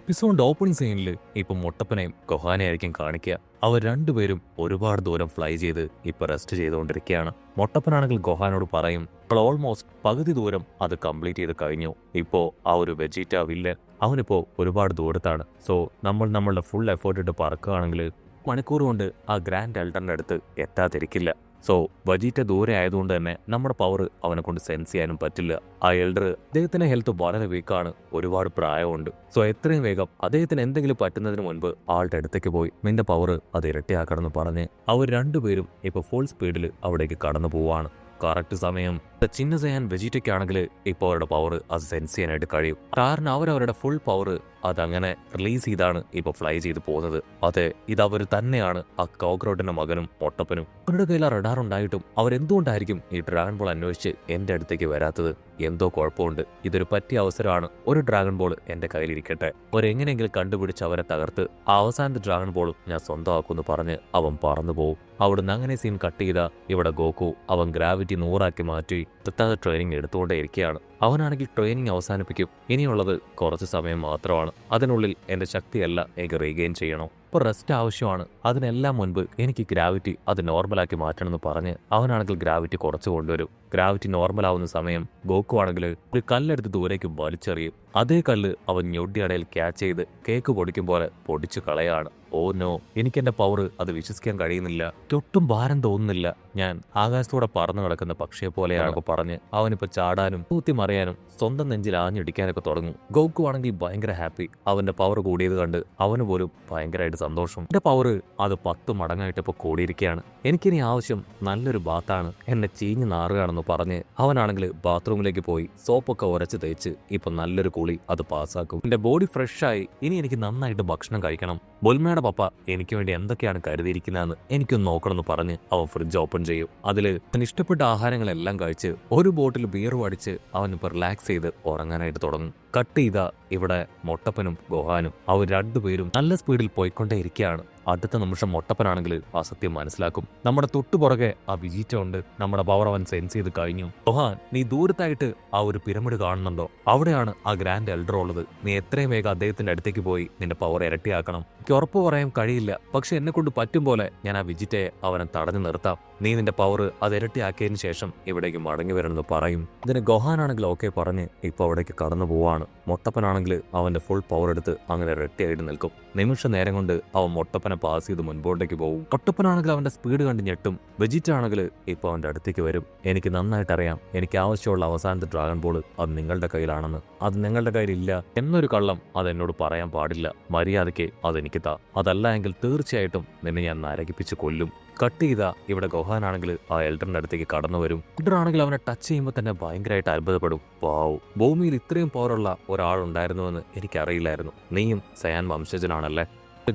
Episode opening സീനിൽ ഇപ്പൊ മുട്ടപ്പനെയും കൊഹാനെയായിരിക്കും കാണിക്കുക. അവർ രണ്ടുപേരും ഒരുപാട് ദൂരം ഫ്ലൈ ചെയ്ത് ഇപ്പൊ റെസ്റ്റ് ചെയ്തുകൊണ്ടിരിക്കുകയാണ്. മുട്ടപ്പനാണെങ്കിൽ ഗൊഹാനോട് പറയും, ഇപ്പോൾ ഓൾമോസ്റ്റ് പകുതി ദൂരം അത് കംപ്ലീറ്റ് ചെയ്ത് കഴിഞ്ഞു. ഇപ്പോ ആ ഒരു വെജീറ്റ വില്ലൻ അവനിപ്പോ ഒരുപാട് ദൂരത്താണ്. സോ നമ്മളുടെ ഫുൾ എഫേർട്ട് ഇട്ട് പറക്കുകയാണെങ്കിൽ മണിക്കൂർ കൊണ്ട് ആ ഗ്രാൻഡ് എൽഡറിന്റെ അടുത്ത് എത്താതിരിക്കില്ല. സോ വജീറ്റ ദൂരെ ആയതുകൊണ്ട് തന്നെ നമ്മുടെ പവർ അവനെ കൊണ്ട് സെൻസ് ചെയ്യാനും പറ്റില്ല. ആ എൽഡർ അദ്ദേഹത്തിന്റെ ഹെൽത്ത് വളരെ വീക്കാണ്, ഒരുപാട് പ്രായമുണ്ട്. സോ എത്രയും വേഗം അദ്ദേഹത്തിന് എന്തെങ്കിലും പറ്റുന്നതിന് മുൻപ് ആളുടെ അടുത്തേക്ക് പോയി നിന്റെ പവർ അത് ഇരട്ടിയാക്കണമെന്ന് പറഞ്ഞ് അവർ രണ്ടുപേരും ഇപ്പൊ ഫുൾ സ്പീഡിൽ അവിടേക്ക് കടന്നു പോവാണ്. കറക്റ്റ് സമയം ചിന്ന ചെയ്യാൻ വെജീറ്റയ്ക്കാണെങ്കിൽ ഇപ്പോൾ അവരുടെ പവർ അത് സെൻസ് ചെയ്യാനായിട്ട് കഴിയും. കാരണം അവരവരുടെ ഫുൾ പവർ അതങ്ങനെ റിലീസ് ചെയ്താണ് ഇപ്പൊ ഫ്ലൈ ചെയ്ത് പോകുന്നത്. അതെ, ഇതവർ തന്നെയാണ് ആ കോക്രോട്ടിന്റെ മകനും മൊട്ടപ്പനും. അവരുടെ കയ്യിൽ ആ റഡാർ ഉണ്ടായിട്ടും അവരെന്തുകൊണ്ടായിരിക്കും ഈ ഡ്രാഗൺ ബോൾ അന്വേഷിച്ച് എന്റെ അടുത്തേക്ക് വരാത്തത്? എന്തോ കുഴപ്പമുണ്ട്. ഇതൊരു പറ്റിയ അവസരമാണ്. ഒരു ഡ്രാഗൺ ബോൾ എന്റെ കയ്യിലിരിക്കട്ടെ, ഒരെങ്ങനെയെങ്കിലും കണ്ടുപിടിച്ച് അവരെ തകർത്ത് ആ അവസാനത്തെ ഡ്രാഗൺ ബോൾ ഞാൻ സ്വന്തമാക്കുമെന്ന് പറഞ്ഞ് അവൻ പറന്നു പോകും. അവിടുന്ന് അങ്ങനെ സീൻ കട്ട് ചെയ്ത ഇവിടെ ഗോക്കു അവൻ ഗ്രാവിറ്റി 100 മാറ്റി തെറ്റാതെ ട്രെയിനിങ് എടുത്തുകൊണ്ടേ ഇരിക്കുകയാണ്. അവനാണെങ്കിൽ ട്രെയിനിങ് അവസാനിപ്പിക്കും. ഇനിയുള്ളത് കുറച്ച് സമയം മാത്രമാണ്. അതിനുള്ളിൽ എന്റെ ശക്തിയല്ല എനിക്ക് റീഗെയിൻ ചെയ്യണം. ഇപ്പോൾ റെസ്റ്റ് ആവശ്യമാണ്. അതിനെല്ലാം മുൻപ് എനിക്ക് ഗ്രാവിറ്റി അത് നോർമലാക്കി മാറ്റണമെന്ന് പറഞ്ഞ് അവനാണെങ്കിൽ ഗ്രാവിറ്റി കുറച്ച് കൊണ്ടുവരും. ഗ്രാവിറ്റി നോർമൽ ആവുന്ന സമയം ഗോക്കു ആണെങ്കിൽ ഒരു കല്ലെടുത്ത് ദൂരേക്ക് വലിച്ചെറിയും. അതേ കല്ല് അവൻ ഞൊടിയടയിൽ ക്യാച്ച് ചെയ്ത് കേക്ക് പൊടിക്കും പോലെ പൊടിച്ചു കളയാണ്. ഓ നോ, എനിക്കെന്റെ പവർ അത് വിശ്വസിക്കാൻ കഴിയുന്നില്ല. ഒട്ടും ഭാരം തോന്നുന്നില്ല. ഞാൻ ആകാശത്തോടെ പറന്നു കിടക്കുന്ന പക്ഷിയെ പോലെയാണൊക്കെ പറഞ്ഞ് അവനിപ്പോ ചാടാനും കൂത്തി മറിയാനും സ്വന്തം നെഞ്ചിൽ ആഞ്ഞിടിക്കാനൊക്കെ തുടങ്ങും. ഗോക്കു ആണെങ്കിൽ ഭയങ്കര ഹാപ്പി. അവന്റെ പവർ കൂടിയത് കണ്ട് അവന് പോലും ഭയങ്കരമായിട്ട് സന്തോഷം. എന്റെ പവർ അത് 10 മടങ്ങായിട്ട് ഇപ്പൊ കൂടിയിരിക്കുകയാണ്. എനിക്കിനി ആവശ്യം നല്ലൊരു ബാത്താണ്, എന്നെ ചീഞ്ഞ് നാറുകയാണെന്ന് പറഞ്ഞ് അവനാണെങ്കിൽ ബാത്റൂമിലേക്ക് പോയി സോപ്പൊക്കെ ഉരച്ച് തേച്ച് ഇപ്പൊ നല്ലൊരു കുളി അത് പാസ്സാക്കും. എന്റെ ബോഡി ഫ്രഷായി. ഇനി എനിക്ക് നന്നായിട്ട് ഭക്ഷണം കഴിക്കണം. ബുൽമയുടെ പപ്പ എനിക്ക് വേണ്ടി എന്തൊക്കെയാണ് കരുതിയിരിക്കുന്നതെന്ന് എനിക്കൊന്ന് നോക്കണമെന്ന് പറഞ്ഞ് അവൻ ഫ്രിഡ്ജ് ഓപ്പൺ ചെയ്യും. അതിൽ അവൻ ഇഷ്ടപ്പെട്ട ആഹാരങ്ങളെല്ലാം കഴിച്ച് ഒരു ബോട്ടിൽ ബിയറും അടിച്ച് അവനിപ്പോൾ റിലാക്സ് ചെയ്ത് ഉറങ്ങാനായിട്ട് തുടങ്ങും. കട്ട് ചെയ്ത ഇവിടെ മൊട്ടപ്പനും ഗൊഹാനും അവർ രണ്ടുപേരും നല്ല സ്പീഡിൽ പോയിക്കൊണ്ടേ ഇരിക്കുകയാണ്. അടുത്ത നിമിഷം മൊട്ടപ്പനാണെങ്കിൽ ആ സത്യം മനസ്സിലാക്കും. നമ്മുടെ തൊട്ടുപുറകെ ആ വിജീറ്റ ഉണ്ട്. നമ്മുടെ പവർ അവൻ സെൻസ് ചെയ്ത് കഴിഞ്ഞു. ഗൊഹാൻ, നീ ദൂരത്തായിട്ട് ആ ഒരു പിരമിഡ് കാണുന്നുണ്ടോ? അവിടെയാണ് ആ ഗ്രാൻഡ് എൽഡർ ഉള്ളത്. നീ എത്രയും വേഗം അദ്ദേഹത്തിന്റെ അടുത്തേക്ക് പോയി നിന്റെ പവർ ഇരട്ടിയാക്കണം. എനിക്ക് ഉറപ്പ് പറയാൻ കഴിയില്ല, പക്ഷെ എന്നെ കൊണ്ട് പറ്റും പോലെ ഞാൻ ആ വിജിറ്റയെ അവനെ തടഞ്ഞു നിർത്താം. നീ നിന്റെ പവർ അത് ഇരട്ടിയാക്കിയതിനു ശേഷം ഇവിടേക്ക് മടങ്ങി വരണമെന്ന് പറയും. ഇതിന് ഗൊഹാനാണെങ്കിൽ ഓക്കെ പറഞ്ഞ് ഇപ്പൊ അവിടേക്ക് കടന്നു പോവാണ്. മൊട്ടപ്പനാണെങ്കിൽ അവന്റെ ഫുൾ പവർ എടുത്ത് അങ്ങനെ റെഡിയായിട്ട് നിൽക്കും. നിമിഷ നേരം കൊണ്ട് അവൻ മൊട്ടപ്പനെ പാസ് ചെയ്ത് മുൻപോട്ടേക്ക് പോകും. മൊട്ടപ്പനാണെങ്കിൽ അവന്റെ സ്പീഡ് കണ്ട് ഞെട്ടും. വെജിറ്റ ആണെങ്കിൽ ഇപ്പൊ അവന്റെ അടുത്തേക്ക് വരും. എനിക്ക് നന്നായിട്ട് അറിയാം, എനിക്ക് ആവശ്യമുള്ള അവസാനത്തെ ഡ്രാഗൺ ബോൾ അത് നിങ്ങളുടെ കയ്യിലാണെന്ന്. അത് നിങ്ങളുടെ കയ്യിലില്ല എന്നൊരു കള്ളം അത് എന്നോട് പറയാൻ പാടില്ല. മര്യാദയ്ക്ക് അതെനിക്ക് താ. അതല്ല എങ്കിൽ തീർച്ചയായിട്ടും നിന്നെ ഞാൻ നരകിപ്പിച്ച് കൊല്ലും. കട്ട് ചെയ്ത ഇവിടെ ഗൊഹാനാണെങ്കിൽ ആ എൽഡറിന്റെ അടുത്തേക്ക് കടന്നു വരും. എൽഡർ ആണെങ്കിൽ അവനെ ടച്ച് ചെയ്യുമ്പോൾ തന്നെ ഭയങ്കരമായിട്ട് അത്ഭുതപ്പെടും. വാവ്, ഭൂമിയിൽ ഇത്രയും പവറുള്ള ഒരാളുണ്ടായിരുന്നുവെന്ന് എനിക്കറിയില്ലായിരുന്നു. നീയും സയാൻ വംശജനാണല്ലേ?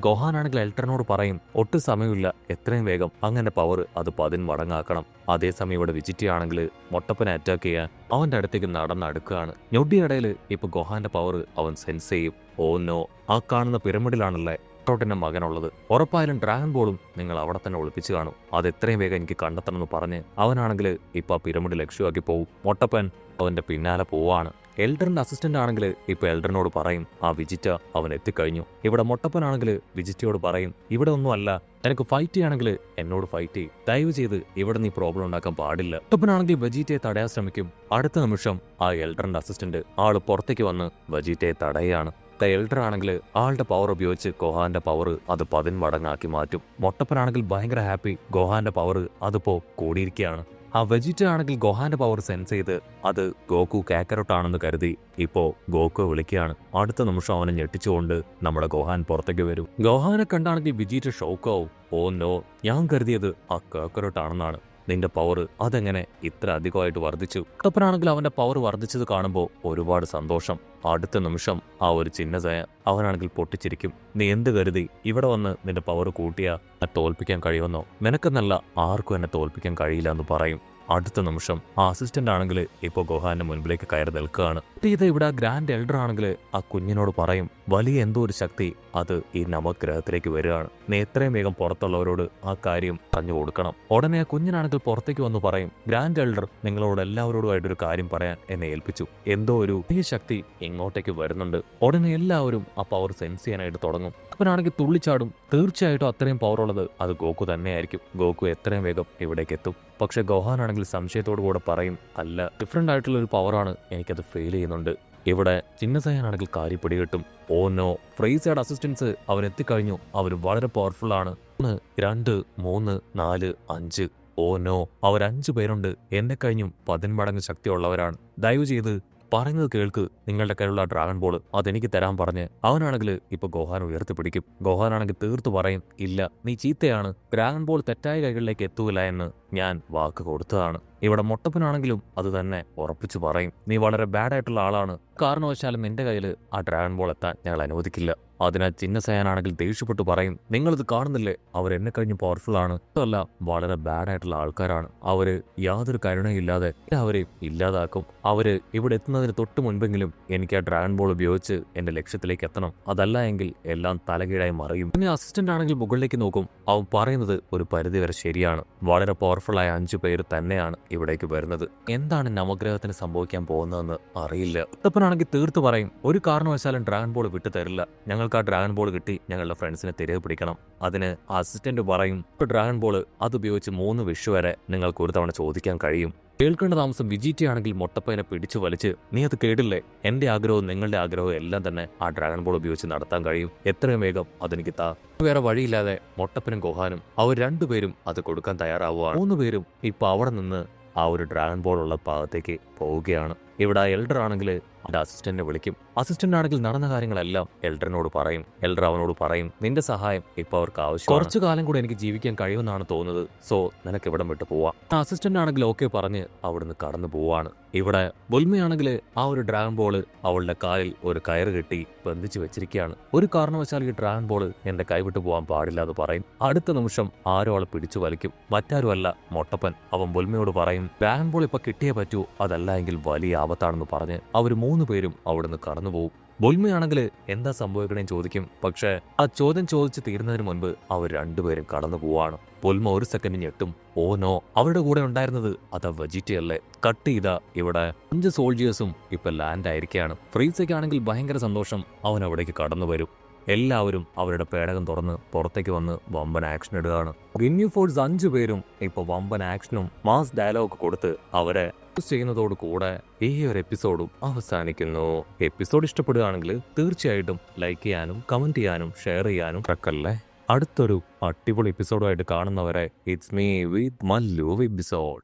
ഗൊഹാനാണെങ്കിൽ എൽഡറിനോട് പറയും, ഒട്ടും സമയമില്ല, എത്രയും വേഗം അങ്ങനെ പവർ അത് 10 മടങ്ങാക്കണം. അതേസമയം ഇവിടെ വിജിറ്റിയാണെങ്കിൽ മൊട്ടപ്പനെ അറ്റാക്ക് ചെയ്യാൻ അവന്റെ അടുത്തേക്ക് നടന്നടുക്കുകയാണ്. ഞൊടിയിടയിൽ ഇപ്പൊ ഗൊഹാന്റെ പവർ അവൻ സെൻസ് ചെയ്യും. ഓ നോ, ആ കാണുന്ന പിരമിഡിലാണല്ലേ ോട്ടിന്റെ മകനുള്ളത്. ഉറപ്പായാലും ഡ്രാഗൺ ബോളും നിങ്ങൾ അവിടെ തന്നെ ഒളിപ്പിച്ചു കാണും. അത് എത്രയും വേഗം എനിക്ക് കണ്ടെത്തണമെന്ന് പറഞ്ഞ് അവനാണെങ്കിൽ ഇപ്പൊ ആ പിരമിഡ് ലക്ഷ്യമാക്കി പോവും. മൊട്ടപ്പൻ അവന്റെ പിന്നാലെ പോവാണ്. എൽഡറിന്റെ അസിസ്റ്റന്റ് ആണെങ്കിൽ ഇപ്പൊ എൽഡറിനോട് പറയും, ആ വിജിറ്റ അവൻ എത്തിക്കഴിഞ്ഞു. ഇവിടെ മൊട്ടപ്പനാണെങ്കിൽ വിജിറ്റയോട് പറയും, ഇവിടെ ഒന്നും അല്ല, എനിക്ക് ഫൈറ്റ് ചെയ്യണമെങ്കിൽ എന്നോട് ഫൈറ്റ് ചെയ്യും. ദയവ് ചെയ്ത് ഇവിടെ നീ പ്രോബ്ലം ഉണ്ടാക്കാൻ പാടില്ല. മൊട്ടപ്പനാണെങ്കിൽ വെജീറ്റയെ തടയാൻ ശ്രമിക്കും. അടുത്ത നിമിഷം ആ എൽഡറിന്റെ അസിസ്റ്റന്റ് ആള് പുറത്തേക്ക് വന്ന് വെജീറ്റയെ തടയുകയാണ്. എൽഡർ ആണെങ്കിൽ ആളുടെ പവർ ഉപയോഗിച്ച് ഗൊഹാന്റെ പവർ അത് 10 മടങ്ങാക്കി മാറ്റും. മൊട്ടപ്പനാണെങ്കിൽ ഭയങ്കര ഹാപ്പി. ഗൊഹാന്റെ പവർ അതിപ്പോ കൂടിയിരിക്കുകയാണ്. ആ വെജിറ്റ ആണെങ്കിൽ ഗൊഹാന്റെ പവർ സെൻസ് ചെയ്ത് അത് ഗോക്കു കാക്കറോട്ടാണെന്ന് കരുതി ഇപ്പോ ഗോക്കു വിളിക്കുകയാണ്. അടുത്ത നിമിഷം അവനെ ഞെട്ടിച്ചുകൊണ്ട് നമ്മുടെ ഗൊഹാൻ പുറത്തേക്ക് വരും. ഗൊഹാനെ കണ്ടാണെങ്കിൽ വിജിറ്റ ഷോക്കാവും. ഓ നോ, ഞാൻ കരുതിയത് ആ കാക്കറോട്ടാണെന്നാണ്. നിന്റെ പവർ അതെങ്ങനെ ഇത്ര അധികമായിട്ട് വർദ്ധിച്ചു? മൊട്ടപ്പനാണെങ്കിൽ അവന്റെ പവർ വർദ്ധിച്ചത് കാണുമ്പോൾ ഒരുപാട് സന്തോഷം. അടുത്ത നിമിഷം ആ ഒരു ചിഹ്നതയ അവനാണെങ്കിൽ പൊട്ടിച്ചിരിക്കും. നീ എന്ത് കരുതി ഇവിടെ വന്ന് നിന്റെ പവർ കൂട്ടിയാ തോൽപ്പിക്കാൻ കഴിയുമെന്നോ? നിനക്കെന്നല്ല ആർക്കും എന്നെ തോൽപ്പിക്കാൻ കഴിയില്ല എന്ന് പറയും. അടുത്ത നിമിഷം ആ അസിസ്റ്റന്റ് ആണെങ്കിൽ ഇപ്പൊ ഗൊഹാന്റെ മുൻപിലേക്ക് കയറി നിൽക്കുകയാണ്. ഇത് ഇവിടെ ഗ്രാൻഡ് എൽഡർ ആണെങ്കിൽ ആ കുഞ്ഞിനോട് പറയും, വലിയ എന്തോ ഒരു ശക്തി അത് ഈ നവഗ്രഹത്തിലേക്ക് വരികയാണ്. നീ എത്രയും വേഗം പുറത്തുള്ളവരോട് ആ കാര്യം പറഞ്ഞു കൊടുക്കണം. ഉടനെ ആ കുഞ്ഞിനാണെങ്കിൽ പുറത്തേക്ക് വന്ന് പറയും, ഗ്രാൻഡ് എൽഡർ നിങ്ങളോട് എല്ലാവരോടുമായിട്ടൊരു കാര്യം പറയാൻ എന്നെ ഏൽപ്പിച്ചു. എന്തോ ഒരു വലിയ ശക്തി ഇങ്ങോട്ടേക്ക് വരുന്നുണ്ട്. ഉടനെ എല്ലാവരും ആ പവർ സെൻസ് ചെയ്യാനായിട്ട് തുടങ്ങും. അവനാണെങ്കിൽ തുള്ളിച്ചാടും. തീർച്ചയായിട്ടും അത്രയും പവർ ഉള്ളത് അത് ഗോക്കു തന്നെയായിരിക്കും. ഗോക്കു എത്രയും വേഗം ഇവിടേക്ക് എത്തും. പക്ഷെ ഗോഹാനാണെങ്കിൽ സംശയത്തോടു കൂടെ പറയും, അല്ല, ഡിഫറെന്റ് ആയിട്ടുള്ള ഒരു പവറാണ്, എനിക്കത് ഫെയിൽ ചെയ്യുന്നുണ്ട്. ഇവിടെ ചിന്നസയാനാണെങ്കിൽ കാര്യം പിടികിട്ടും. ഓ നോ, ഫ്രൈസയുടെ അസിസ്റ്റൻസ് അവൻ എത്തിക്കഴിഞ്ഞു. അവർ വളരെ പവർഫുൾ ആണ്. 1 2 3 4 5. ഓ നോ, അവർ 5 പേരുണ്ട്. എന്നെ കഴിഞ്ഞും 10 മടങ്ങ് ശക്തിയുള്ളവരാണ്. ദയവ് ചെയ്ത് പറയുന്നത് കേൾക്ക്. നിങ്ങളുടെ കയ്യിലുള്ള ഡ്രാഗൺ ബോൾ അതെനിക്ക് തരാൻ പറഞ്ഞ് അവനാണെങ്കിൽ ഇപ്പൊ ഗോഹാൻ ഉയർത്തിപ്പിടിക്കും. ഗോഹാനാണെങ്കിൽ തീർത്തു പറയും, ഇല്ല, നീ ചീത്തയാണ്. ഡ്രാഗൺ ബോൾ തെറ്റായ കൈകളിലേക്ക് എത്തൂല എന്ന് ഞാൻ വാക്ക് കൊടുത്തതാണ്. ഇവിടെ മൊട്ടപ്പനാണെങ്കിലും അത് തന്നെ ഉറപ്പിച്ചു പറയും, നീ വളരെ ബാഡായിട്ടുള്ള ആളാണ്. കാരണവശാലും നിന്റെ കയ്യിൽ ആ ഡ്രാഗൺ ബോൾ എത്താൻ ഞങ്ങൾ അനുവദിക്കില്ല. അതിനാൽ ചിന്നസയാനാണെങ്കിൽ ദേഷ്യപ്പെട്ടു പറയും, നിങ്ങളിത് കാണുന്നില്ലേ, അവർ എന്നെ കഴിഞ്ഞ് പവർഫുൾ ആണ്. അതല്ല, വളരെ ബാഡായിട്ടുള്ള ആൾക്കാരാണ്. അവര് യാതൊരു കരുണയില്ലാതെ അവരെയും ഇല്ലാതാക്കും. അവര് ഇവിടെ എത്തുന്നതിന് തൊട്ട് മുൻപെങ്കിലും എനിക്ക് ആ ഡ്രാഗൺ ബോൾ ഉപയോഗിച്ച് എന്റെ ലക്ഷ്യത്തിലേക്ക് എത്തണം. അതല്ല എങ്കിൽ എല്ലാം തലകീഴായി മറിയും. പിന്നെ അസിസ്റ്റന്റ് ആണെങ്കിൽ മുകളിലേക്ക് നോക്കും. അവൻ പറയുന്നത് ഒരു പരിധിവരെ ശരിയാണ്. വളരെ പവർഫുള്ളായ 5 പേര് തന്നെയാണ് ഇവിടേക്ക് വരുന്നത്. എന്താണ് നവഗ്രഹത്തിന് സംഭവിക്കാൻ പോകുന്നതെന്ന് അറിയില്ല. മുത്തപ്പനാണെങ്കിൽ തീർത്തു പറയും, ഒരു കാരണവശാലും ഡ്രാഗൺ ബോൾ വിട്ടു തരില്ല. ഞങ്ങൾക്ക് ആ ഡ്രാഗൺ ബോൾ കിട്ടി ഞങ്ങളുടെ ഫ്രണ്ട്സിനെ തിരികെ പിടിക്കണം. അതിന് അസിസ്റ്റന്റ് പറയും, ഡ്രാഗൺ ബോൾ അതുപയോഗിച്ച് 3 വിഷ് വരെ നിങ്ങൾക്ക് ഒരു തവണ ചോദിക്കാൻ കഴിയും. കേൾക്കേണ്ട താമസം വിജിറ്റിയാണെങ്കിൽ മൊട്ടപ്പനെ പിടിച്ചു വലിച്ച്, നീ അത് കേട്ടില്ലേ, എന്റെ ആഗ്രഹവും നിങ്ങളുടെ ആഗ്രഹവും എല്ലാം തന്നെ ആ ഡ്രാഗൺ ബോൾ ഉപയോഗിച്ച് നടത്താൻ കഴിയും. എത്രയും വേഗം അതെനിക്ക് താ. വേറെ വഴിയില്ലാതെ മൊട്ടപ്പനും ഗോഹാനും അവർ 2 പേരും അത് കൊടുക്കാൻ തയ്യാറാവുകയാണ്. 3 പേരും ഇപ്പൊ അവിടെ നിന്ന് ആ ഒരു ഡ്രാഗൺ ബോൾ ഉള്ള ഭാഗത്തേക്ക് പോവുകയാണ്. ഇവിടെ എൽഡർ ആണെങ്കിൽ അവന്റെ അസിസ്റ്റന്റിനെ വിളിക്കും. അസിസ്റ്റന്റ് ആണെങ്കിൽ നടന്ന കാര്യങ്ങളെല്ലാം എൽഡറിനോട് പറയും. എൽഡർ അവനോട് പറയും, നിന്റെ സഹായം ഇപ്പൊ അവർക്ക് ആവശ്യം. കുറച്ചു കാലം കൂടെ എനിക്ക് ജീവിക്കാൻ കഴിയുമെന്നാണ് തോന്നുന്നത്. സോ നിനക്ക് ഇവിടെ വിട്ട് പോവാം. അസിസ്റ്റന്റ് ആണെങ്കിൽ ഓക്കെ പറഞ്ഞ് അവിടുന്ന് കടന്നു പോവാണ്. ഇവിടെ ബുൽമയാണെങ്കിൽ ആ ഒരു ഡ്രാഗൺ ബോള് അവളുടെ കാലിൽ ഒരു കയറ് കെട്ടി ബന്ധിച്ചു വെച്ചിരിക്കുകയാണ്. ഒരു കാരണവശാൽ ഈ ഡ്രാഗൺ ബോള് എന്റെ കൈവിട്ട് പോകാൻ പാടില്ല എന്ന് പറയും. അടുത്ത നിമിഷം ആരോ അവളെ പിടിച്ചു വലിക്കും. മറ്റാരുമല്ല, മൊട്ടപ്പൻ. അവൻ ബുൽമയോട് പറയും, ഡ്രാഗൺ ബോൾ ഇപ്പൊ കിട്ടിയേ പറ്റൂ, അതല്ല എങ്കിൽ വലിയ ആപത്താണെന്ന് പറഞ്ഞ് അവർ 3 പേരും അവിടുന്ന് കടന്നുപോകും. ബുൽമയാണെങ്കിൽ എന്താ സംഭവിക്കണേന്ന് ചോദിക്കും. പക്ഷെ ആ ചോദ്യം ചോദിച്ച് തീരുന്നതിന് മുൻപ് അവർ 2 പേരും കടന്നു പോവാണ്. ബുൽമ ഒരു സെക്കൻഡ് ഞെട്ടും. ഓ നോ, അവരുടെ കൂടെ ഉണ്ടായിരുന്നത് അതാ വെജിറ്റി അല്ലേ. കട്ട് ചെയ്ത ഇവിടെ 5 സോൾജിയേഴ്സും ഇപ്പൊ ലാൻഡ് ആയിരിക്കുകയാണ്. ഫ്രീസയ്ക്കാണെങ്കിൽ ഭയങ്കര സന്തോഷം. അവൻ അവിടേക്ക് കടന്നു വരും. എല്ലാവരും അവരുടെ പേടകം തുറന്ന് പുറത്തേക്ക് വന്ന് വമ്പൻ ആക്ഷൻ ഇടുകയാണ്. ഗിന്യൂ ഫോഴ്സ് 5 പേരും ഇപ്പൊ വമ്പൻ ആക്ഷനും മാസ് ഡയലോഗ് കൊടുത്ത് അവരെ ചെയ്യുന്നതോട് കൂടെ ഈ ഒരു എപ്പിസോഡും അവസാനിക്കുന്നു. എപ്പിസോഡ് ഇഷ്ടപ്പെടുകയാണെങ്കിൽ തീർച്ചയായിട്ടും ലൈക്ക് ചെയ്യാനും കമന്റ് ചെയ്യാനും ഷെയർ ചെയ്യാനും മറക്കല്ലേ. അടുത്തൊരു അടിപൊളി എപ്പിസോഡുമായിട്ട് കാണുന്നവരെ it's me with Mallu episode.